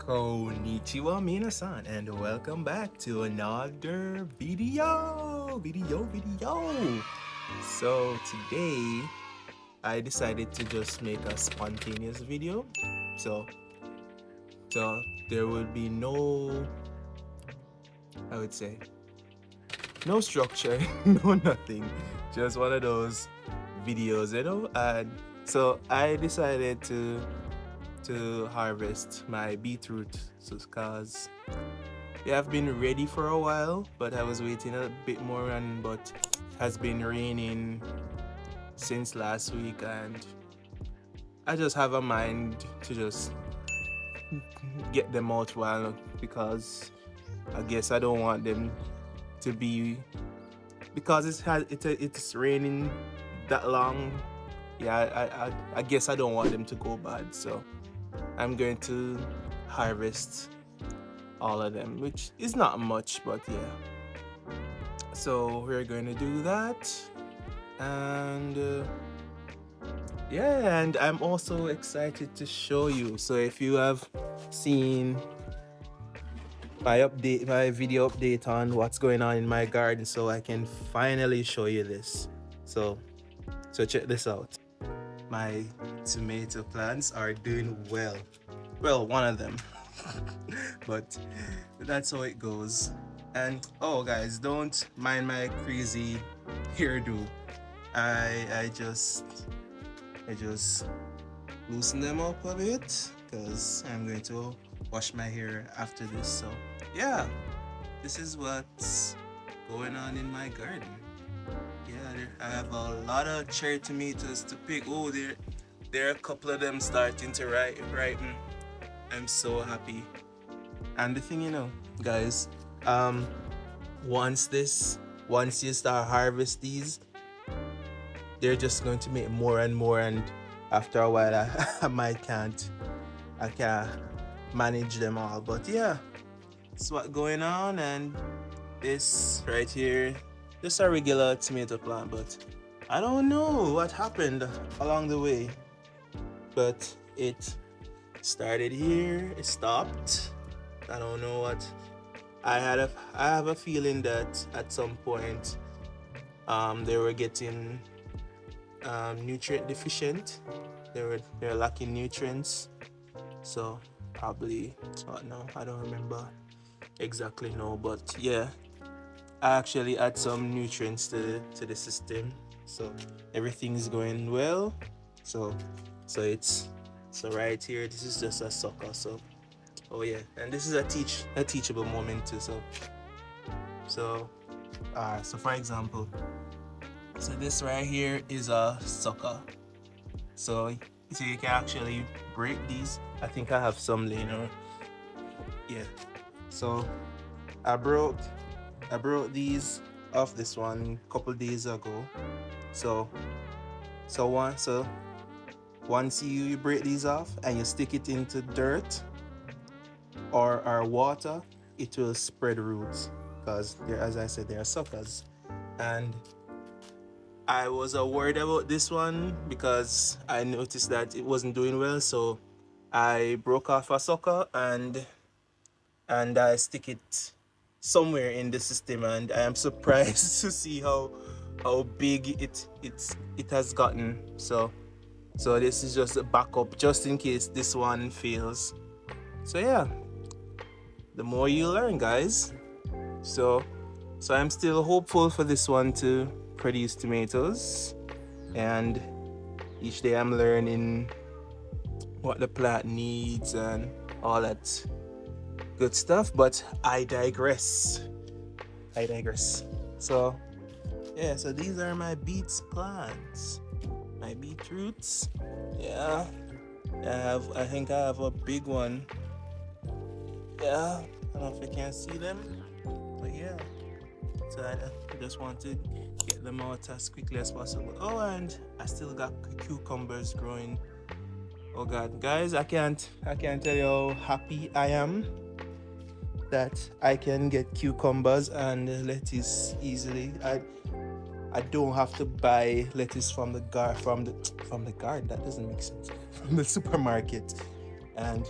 Konnichiwa minasan and welcome back to another video. So today I decided to just make a spontaneous video. So so there will be no, I would say, no structure, no nothing. Just one of those videos, and so I decided to harvest my beetroot, so because they have been ready for a while, but I was waiting a bit more, but it has been raining since last week, and I just have a mind to just get them out while, because I guess I don't want them to be, because it's raining that long. Yeah, I guess I don't want them to go bad, so I'm going to harvest all of them, which is not much, but yeah. So we're going to do that, and yeah, and I'm also excited to show you. So if you have seen my video update on what's going on in my garden, so I can finally show you this. So check this out. My tomato plants are doing well. Well, one of them. But that's how it goes. And oh guys, don't mind my crazy hairdo. I just loosen them up a bit because I'm going to wash my hair after this. So yeah, this is what's going on in my garden. Yeah, I have a lot of cherry tomatoes to pick. Oh, there are a couple of them starting to ripen. I'm so happy. And the thing, guys, once you start harvest these, they're just going to make more and more, and after a while I can't manage them all. But yeah, that's what's going on. And this right here, just a regular tomato plant, but I don't know what happened along the way, but it started here, it stopped. I don't know what. I have a feeling that at some point they were getting nutrient deficient. They're lacking nutrients. So probably, no, I don't remember exactly, no, but yeah, I actually add some nutrients to the system, so everything is going well. So right here, this is just a sucker. So oh yeah, and this is a teachable moment too. So for example, so this right here is a sucker. So you can actually break these. I think I have some later. Yeah. So I broke these off this one a couple days ago. So once you break these off and you stick it into dirt or water, it will spread roots, because as I said, they are suckers. And I was worried about this one because I noticed that it wasn't doing well, so I broke off a sucker and I stick it somewhere in the system, and I am surprised to see how big it has gotten. So this is just a backup just in case this one fails. So yeah, the more you learn, guys. So I'm still hopeful for this one to produce tomatoes, and each day I'm learning what the plant needs and all that good stuff. But I digress. So yeah, so these are my beets plants, my beetroots. Yeah, I think I have a big one. Yeah, I don't know if you can see them, but yeah. So I just want to get them out as quickly as possible. Oh, and I still got cucumbers growing. Oh God, guys, I can't tell you how happy I am that I can get cucumbers and lettuce easily. I don't have to buy lettuce from the garden. That doesn't make sense. From the supermarket, and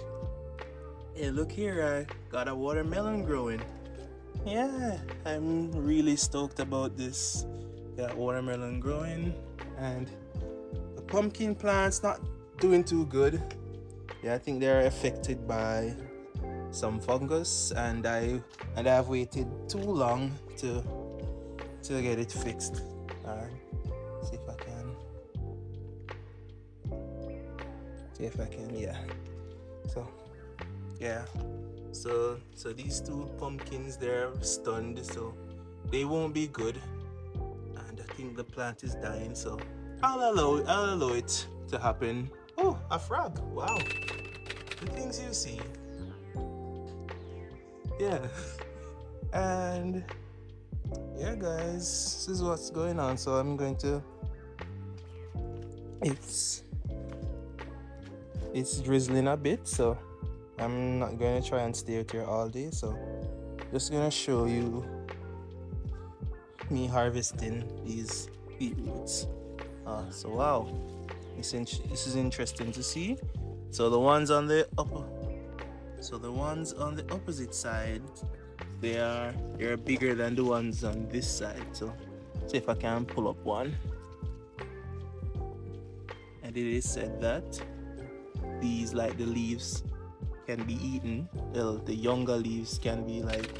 Hey, look here, I got a watermelon growing. Yeah, I'm really stoked about this. Got watermelon growing, and the pumpkin plant's not doing too good. Yeah, I think they're affected by some fungus, and I've waited too long to get it fixed. Alright, see if I can. See if I can. Yeah. So yeah. So these two pumpkins, they're stunned, so they won't be good. And I think the plant is dying, so I'll allow it to happen. Oh, a frog! Wow, the things you see. Yeah, and yeah, guys, this is what's going on. So I'm going to. It's it's drizzling a bit, so I'm not going to try and stay out here all day. So just gonna show you me harvesting these beetroots. So wow, this is interesting to see. So the ones on the opposite side, they're bigger than the ones on this side. So see if I can pull up one. And it is said that these, like the leaves, can be eaten. The younger leaves can be like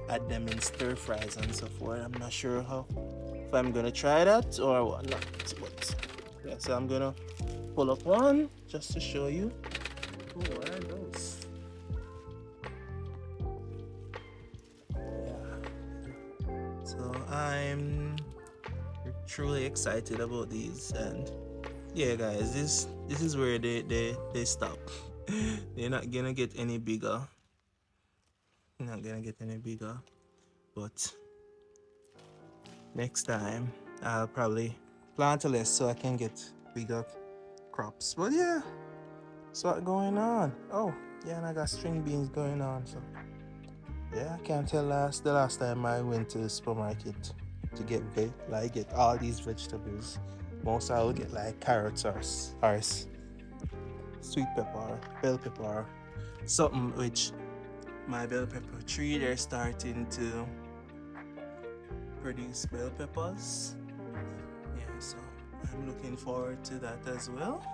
add them in stir fries and so forth. I'm not sure how if I'm gonna try that or what not. But yeah, so I'm gonna pull up one just to show you. Oh, what are those? Yeah. So I'm truly excited about these, and yeah, guys, this is where they stop. They're not gonna get any bigger. Not gonna get any bigger, but next time I'll probably plant less so I can get bigger crops. But yeah, that's what's going on. Oh yeah, and I got string beans going on. So yeah, I can't tell the last time I went to the supermarket to get all these vegetables. Most I will get like carrots or sweet pepper, bell pepper, something which my bell pepper tree, they're starting to produce bell peppers. Yeah, so I'm looking forward to that as well.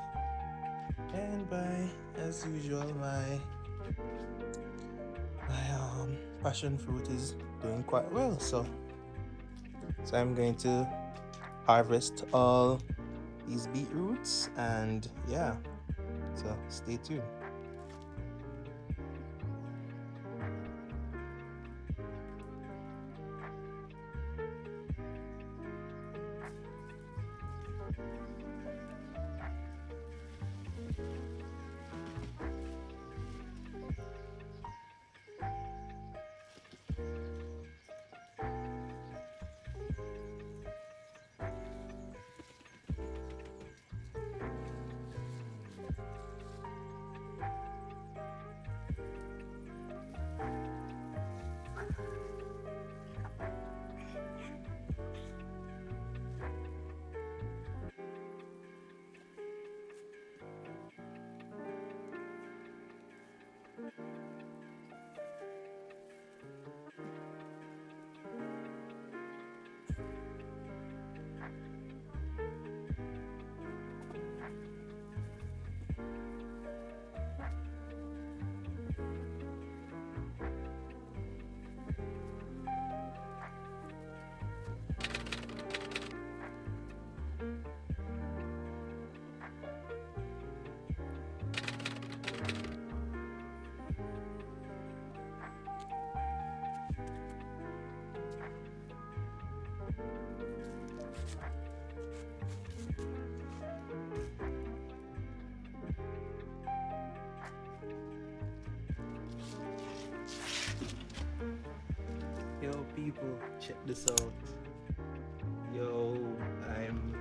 And as usual, my passion fruit is doing quite well. So I'm going to harvest all these beetroots, and yeah, so stay tuned. Yo, people, check this out. Yo, I'm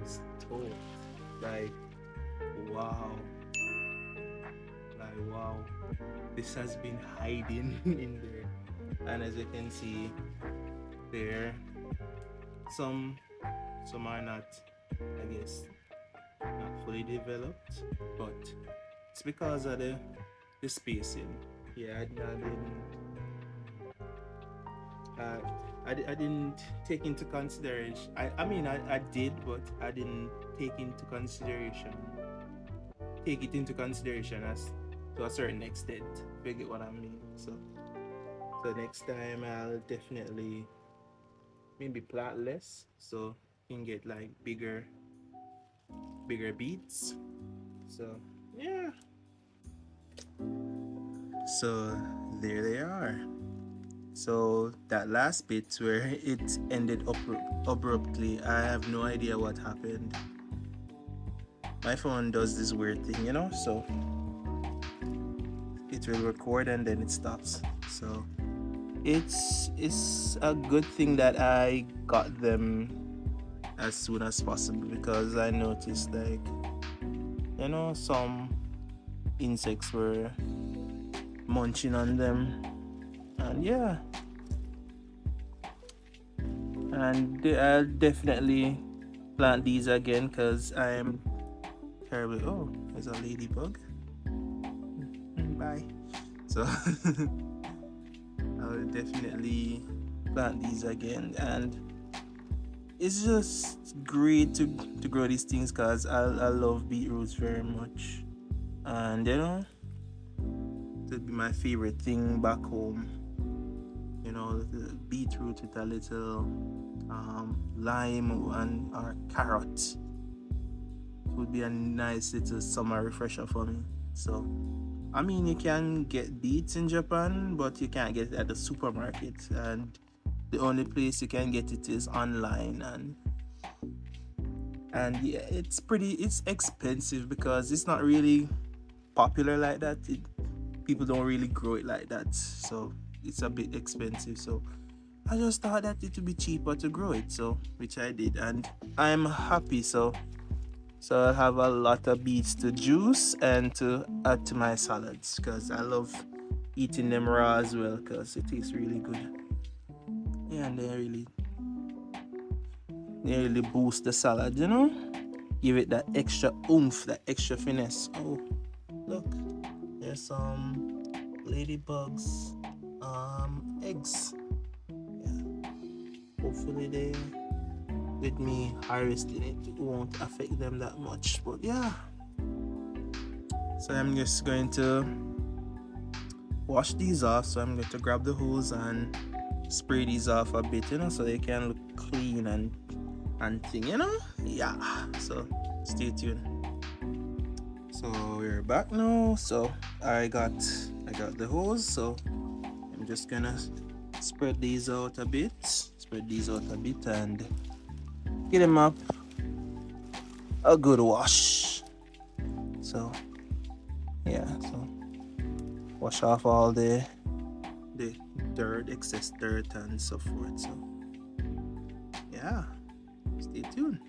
stoked. Like, wow. Like, wow. This has been hiding in there. And as you can see, there, some are not, I guess, not fully developed, but It's because of the spacing. Yeah, uh, I didn't take into consideration. I mean, I did, but I didn't take it into consideration as to a certain extent. If you get what I mean. So next time I'll definitely maybe plant less, so you can get like bigger beets. So yeah. So there they are. So that last bit where it ended abruptly, I have no idea what happened. My phone does this weird thing, so it will record and then it stops. So it's a good thing that I got them as soon as possible, because I noticed, like, some insects were munching on them, and yeah, and I'll definitely plant these again because I am terribly. Oh, there's a ladybug. Bye. So I'll definitely plant these again, and it's just great to grow these things because I love beetroots very much, and it'd be my favorite thing back home. The beetroot with a little lime and or carrot would be a nice little summer refresher for me. So I mean, you can get beets in Japan, but you can't get it at the supermarket, and the only place you can get it is online, and yeah, it's expensive because it's not really popular like that. People don't really grow it like that, so it's a bit expensive. So I just thought that it would be cheaper to grow it, so which I did, and I'm happy. So I have a lot of beets to juice and to add to my salads, because I love eating them raw as well because it tastes really good. Yeah, and they really boost the salad, give it that extra oomph, that extra finesse. Oh, look, there's some ladybugs eggs. Yeah, hopefully they, with me harvesting it won't affect them that much, but yeah. So I'm just going to wash these off. So I'm going to grab the hose and spray these off a bit, so they can look clean and thing, yeah. So stay tuned. So we're back now. So I got the hose, so I'm just gonna spread these out a bit and get them up a good wash. So yeah, so wash off all the dirt, excess dirt and so forth. So yeah, stay tuned.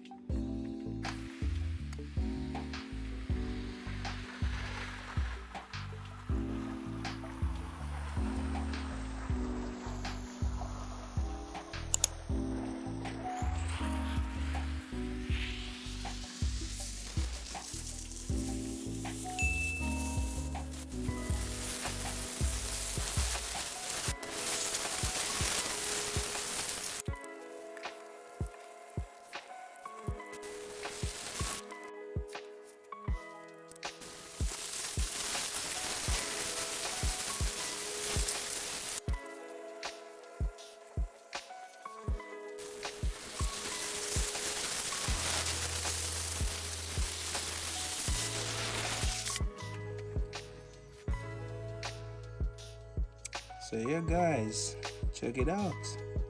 So yeah, guys, check it out.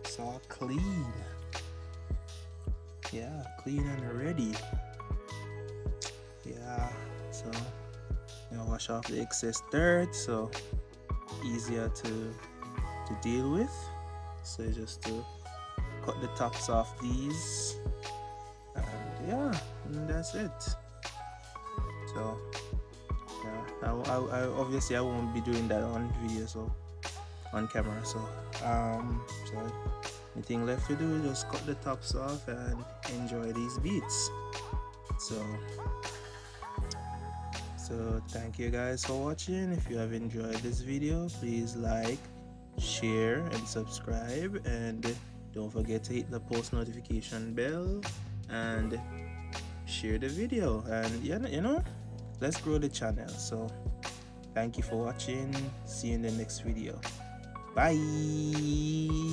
It's all clean. Yeah, clean and ready. Yeah, so wash off the excess dirt, so easier to deal with. So just to cut the tops off these, and yeah, and that's it. So yeah, I obviously I won't be doing that on video, so on camera. So anything left to do, just cut the tops off and enjoy these beets. So So thank you guys for watching. If you have enjoyed this video, please like, share and subscribe, and don't forget to hit the post notification bell and share the video, and let's grow the channel. So thank you for watching. See you in the next video. Bye.